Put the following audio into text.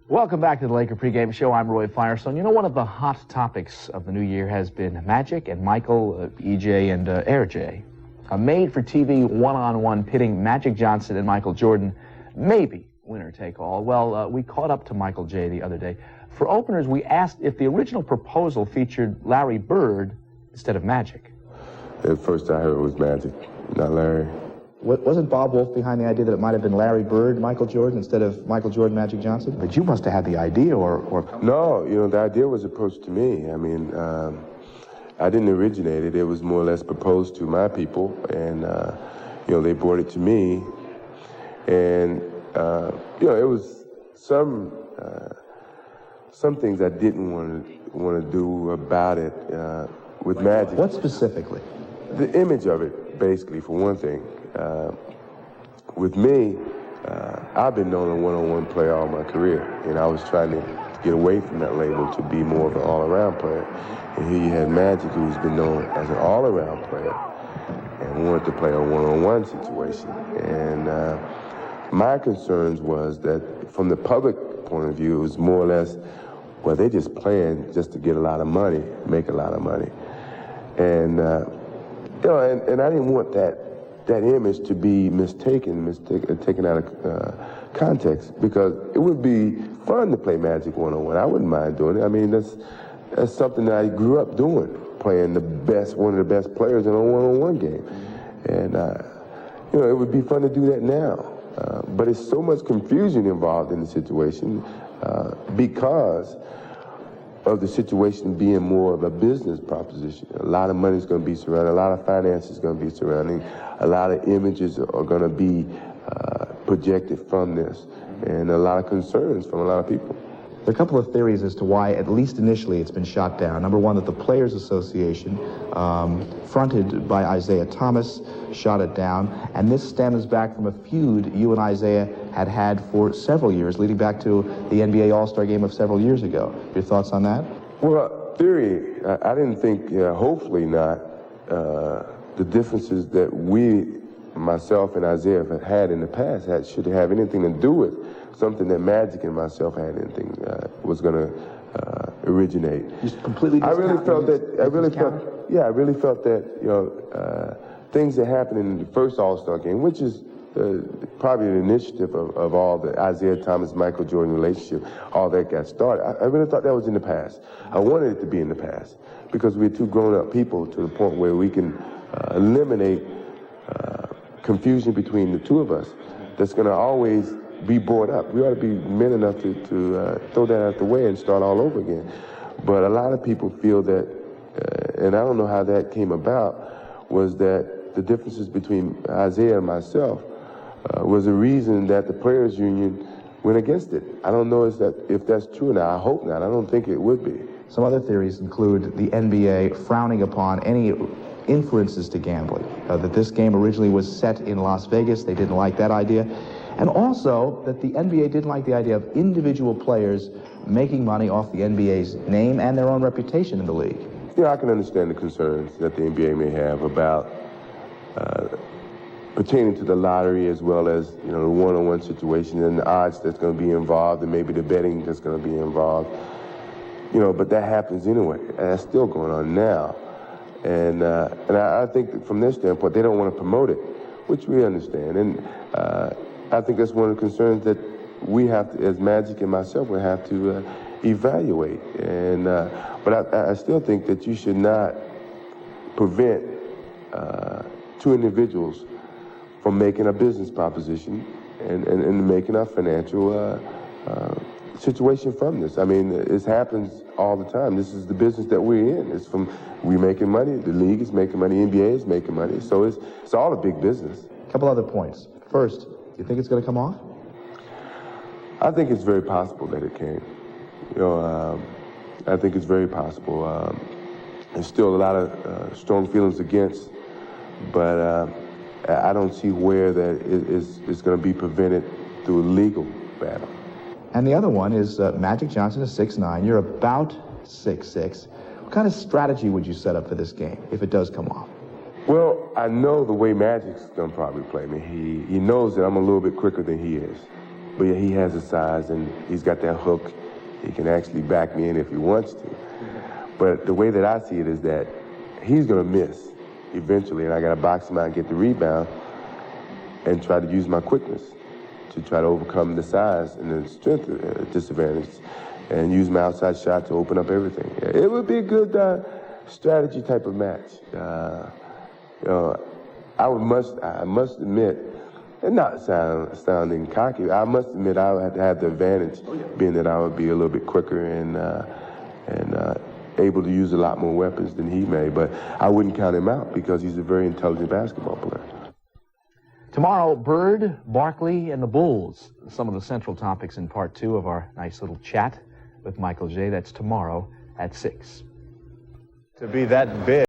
Welcome back to the Laker pregame show. I'm Roy Firestone. You know, one of the hot topics of the new year has been Magic and Michael, EJ, and Air J. A made-for-TV one-on-one pitting Magic Johnson and Michael Jordan, maybe winner take all. Well, we caught up to Michael J. the other day. For openers, we asked if the original proposal featured Larry Bird instead of Magic. At first I heard it was Magic, not Larry. Wasn't Bob Wolf behind the idea that it might have been Larry Bird, Michael Jordan, instead of Michael Jordan, Magic Johnson? But you must have had the idea, or... No, you know, the idea was approached to me. I mean, I didn't originate it. It was more or less proposed to my people, and, you know, they brought it to me. And, you know, it was some things I didn't want to do about it with Magic. What specifically? The image of it, basically, for one thing. With me, I've been known a one-on-one player all my career, and I was trying to get away from that label to be more of an all-around player. And here you had Magic, who's been known as an all-around player, and wanted to play a one-on-one situation. And my concerns was that, from the public point of view, it was more or less, well, they just playing just to get a lot of money, make a lot of money. And you know, and I didn't want that image to be taken out of context, because it would be fun to play Magic one-on-one. I wouldn't mind doing it. I mean, that's something that I grew up doing, playing one of the best players in a one-on-one game. And, you know, it would be fun to do that now. But it's so much confusion involved in the situation because of the situation being more of a business proposition. A lot of money is going to be surrounded, a lot of finance is going to be surrounding, a lot of images are going to be projected from this, and a lot of concerns from a lot of people. There are a couple of theories as to why, at least initially, it's been shot down. Number one, that the Players Association, fronted by Isaiah Thomas, shot it down. And this stems back from a feud you and Isaiah had for several years, leading back to the NBA All-Star Game of several years ago. Your thoughts on that? Well, theory, I didn't think, hopefully not, the differences that myself and Isaiah have had in the past should have anything to do with something that Magic and myself had anything was going to originate. Just completely. I really felt that. I really felt that, you know, things that happened in the first All-Star game, which is probably the initiative of all the Isaiah Thomas, Michael Jordan relationship, all that got started. I really thought that was in the past. I wanted it to be in the past, because we're two grown-up people to the point where we can eliminate confusion between the two of us that's going to always be brought up. We ought to be men enough to throw that out the way and start all over again. But a lot of people feel that, and I don't know how that came about, was that the differences between Isaiah and myself was a reason that the Players Union went against it. I don't know if that's true or not. I hope not. I don't think it would be. Some other theories include the NBA frowning upon any inferences to gambling, that this game originally was set in Las Vegas. They didn't like that idea. And also that the NBA didn't like the idea of individual players making money off the NBA's name and their own reputation in the league. Yeah, I can understand the concerns that the NBA may have about pertaining to the lottery, as well as, you know, the one-on-one situation and the odds that's going to be involved, and maybe the betting that's going to be involved. You know, but that happens anyway, and that's still going on now. And I think that from their standpoint, they don't want to promote it, which we understand. And I think that's one of the concerns that we have to, as Magic and myself, will have to evaluate. And but I still think that you should not prevent two individuals from making a business proposition and making a financial situation from this. I mean, it happens all the time. This is the business that we're in. It's from we making money, the league is making money, NBA is making money. So it's all a big business. A couple other points. First, do you think it's going to come off? I think it's very possible that it can. You know, I think it's very possible. There's still a lot of strong feelings against, but I don't see where that is going to be prevented through a legal battle. And the other one is Magic Johnson is 6'9". You're about 6'6". What kind of strategy would you set up for this game if it does come off? Well, I know the way Magic's going to probably play me. He knows that I'm a little bit quicker than he is. But yeah, he has the size, and he's got that hook. He can actually back me in if he wants to. But the way that I see it is that he's going to miss eventually, and I got to box him out and get the rebound and try to use my quickness to try to overcome the size and the strength disadvantage and use my outside shot to open up everything. It would be a good strategy type of match. I must admit, and not sounding cocky, I must admit I would have to have the advantage, being that I would be a little bit quicker and able to use a lot more weapons than he may. But I wouldn't count him out because he's a very intelligent basketball player. Tomorrow, Bird, Barkley, and the Bulls. Some of the central topics in part 2 of our nice little chat with Michael J. That's tomorrow at 6. To be that big.